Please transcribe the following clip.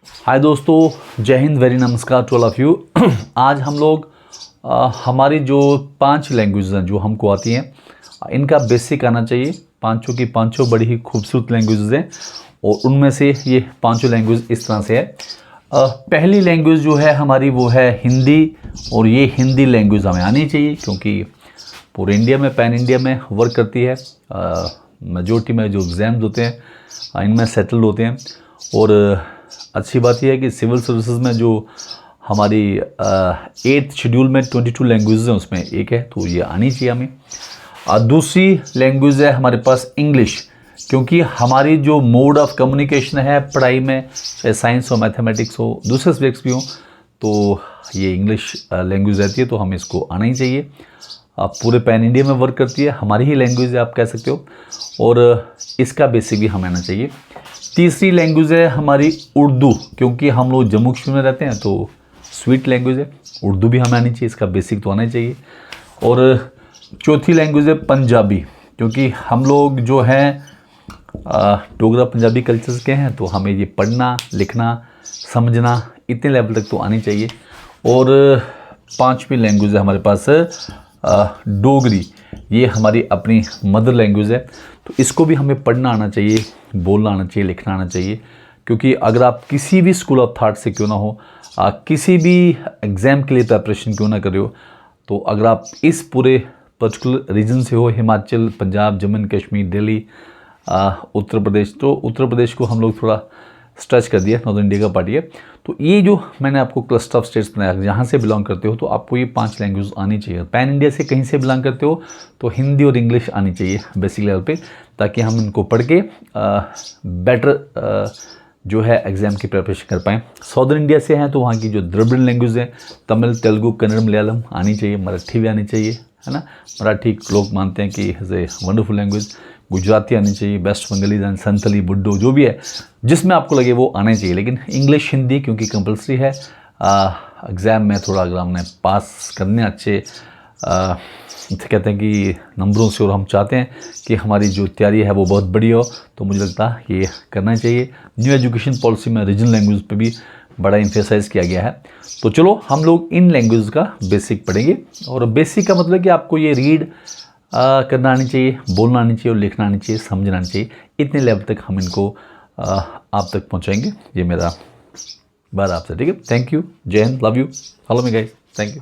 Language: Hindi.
हाय दोस्तों, जय हिंद, वेरी नमस्कार टू ऑल ऑफ़ यू। आज हम लोग हमारी जो 5 लैंग्वेज हैं जो हमको आती हैं, इनका बेसिक आना चाहिए। पांचों की पांचों बड़ी ही खूबसूरत लैंग्वेजेस हैं और उनमें से ये पांचों लैंग्वेज इस तरह से है। पहली लैंग्वेज जो है हमारी वो है हिंदी, और ये हिंदी लैंग्वेज हमें आनी चाहिए क्योंकि पूरे इंडिया में, पैन इंडिया में वर्क करती है। मेजोरिटी में जो एग्ज़ाम्स होते हैं इनमें सेटल्ड होते हैं। और अच्छी बात यह है कि सिविल सर्विसेज में जो हमारी 8th शेड्यूल में 22 लैंग्वेजेस हैं उसमें एक है, तो ये आनी चाहिए हमें। दूसरी लैंग्वेज है हमारे पास इंग्लिश, क्योंकि हमारी जो मोड ऑफ कम्युनिकेशन है पढ़ाई में, चाहे साइंस हो, मैथमेटिक्स हो, दूसरे सब्जेक्ट्स भी हों, तो ये इंग्लिश लैंग्वेज रहती है, तो हमें इसको आना ही चाहिए। पूरे पैन इंडिया में वर्क करती है, हमारी ही लैंग्वेज है आप कह सकते हो, और इसका बेसिक भी हमें आना चाहिए। तीसरी लैंग्वेज है हमारी उर्दू, क्योंकि हम लोग जम्मू कश्मीर में रहते हैं तो स्वीट लैंग्वेज है, उर्दू भी हमें आनी चाहिए, इसका बेसिक तो आना ही चाहिए। और चौथी लैंग्वेज है पंजाबी, क्योंकि हम लोग जो हैं डोगरा पंजाबी कल्चर्स के हैं, तो हमें ये पढ़ना, लिखना, समझना इतने लेवल तक तो आनी चाहिए। और पांचवी लैंग्वेज है हमारे पास डोगरी, ये हमारी अपनी मदर लैंग्वेज है, तो इसको भी हमें पढ़ना आना चाहिए, बोलना आना चाहिए, लिखना आना चाहिए। क्योंकि अगर आप किसी भी स्कूल ऑफ थॉट से क्यों ना हो, किसी भी एग्ज़ाम के लिए प्रिपरेशन क्यों ना कर रहे हो, तो अगर आप इस पूरे पर्टिकुलर रीजन से हो, हिमाचल, पंजाब, जम्मू एंड कश्मीर, दिल्ली, उत्तर प्रदेश, तो उत्तर प्रदेश को हम लोग थोड़ा स्ट्रेच कर दिया, नॉर्दर्न इंडिया का पार्टी है, तो ये जो मैंने आपको क्लस्टर ऑफ स्टेट्स बनाया, जहाँ से बिलोंग करते हो तो आपको ये 5 लैंग्वेज आनी चाहिए। पैन इंडिया से कहीं से बिलोंग करते हो तो हिंदी और इंग्लिश आनी चाहिए बेसिक लेवल पे, ताकि हम इनको पढ़ के बेटर जो है एग्ज़ाम की प्रिपरेशन कर पाएँ। साउदर्न इंडिया से हैं तो वहाँ की जो द्रविड़ लैंग्वेज है, तमिल, तेलुगु, कन्नड़, मलयालम आनी चाहिए, मराठी भी आनी चाहिए, है ना। मराठी लोग मानते हैं कि is a wonderful language. Gujarati आनी चाहिए, वेस्ट बंगाली, संथली, बुड्डो, जो भी है जिसमें आपको लगे वो आना चाहिए। लेकिन इंग्लिश, हिंदी क्योंकि कंपलसरी है एग्ज़ाम में, थोड़ा अगर हमने पास करने अच्छे कहते हैं कि नंबरों से, और हम चाहते हैं कि हमारी जो तैयारी है वो बहुत बड़ी हो, तो मुझे लगता है ये करना चाहिए। न्यू एजुकेशन पॉलिसी में रीजनल लैंग्वेज पे भी बड़ा एम्फेसाइज किया गया है। तो चलो हम लोग इन लैंग्वेज का बेसिक पढ़ेंगे। और बेसिक का मतलब कि आपको ये रीड करना आनी चाहिए, बोलना आनी चाहिए, और लिखना आनी चाहिए, समझना आनी चाहिए। इतने लेवल तक हम इनको आप तक पहुंचाएंगे, ये मेरा बात आपसे, ठीक है। थैंक यू, जय Hind, love you, follow me guys, thank you.